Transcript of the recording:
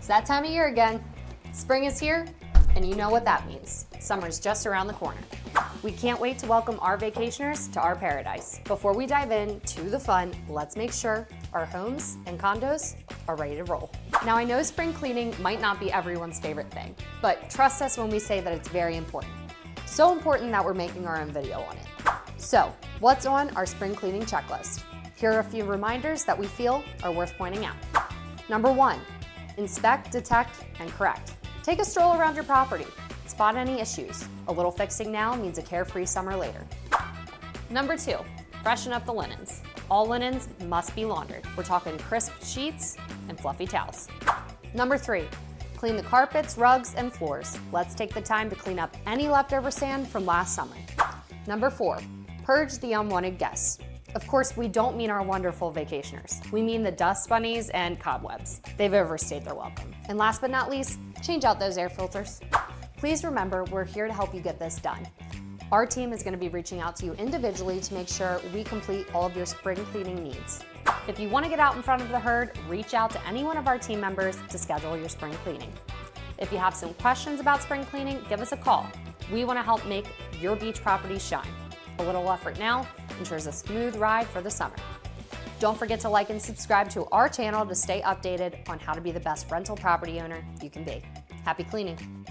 It's that time of year again. Spring is here, and you know what that means. Summer's just around the corner. We can't wait to welcome our vacationers to our paradise. Before we dive in to the fun, let's make sure our homes and condos are ready to roll. Now, I know spring cleaning might not be everyone's favorite thing, but trust us when we say that it's very important. So important that we're making our own video on it. So, what's on our spring cleaning checklist? Here are a few reminders that we feel are worth pointing out. Number 1, inspect, detect, and correct. Take a stroll around your property. Spot any issues. A little fixing now means a carefree summer later. Number 2, freshen up the linens. All linens must be laundered. We're talking crisp sheets and fluffy towels. Number 3, clean the carpets, rugs, and floors. Let's take the time to clean up any leftover sand from last summer. Number 4, purge the unwanted guests. Of course, we don't mean our wonderful vacationers. We mean the dust bunnies and cobwebs. They've overstayed their welcome. And last but not least, change out those air filters. Please remember, we're here to help you get this done. Our team is going to be reaching out to you individually to make sure we complete all of your spring cleaning needs. If you want to get out in front of the herd, reach out to any one of our team members to schedule your spring cleaning. If you have some questions about spring cleaning, give us a call. We want to help make your beach property shine. A little effort now ensures a smooth ride for the summer. Don't forget to like and subscribe to our channel to stay updated on how to be the best rental property owner you can be. Happy cleaning.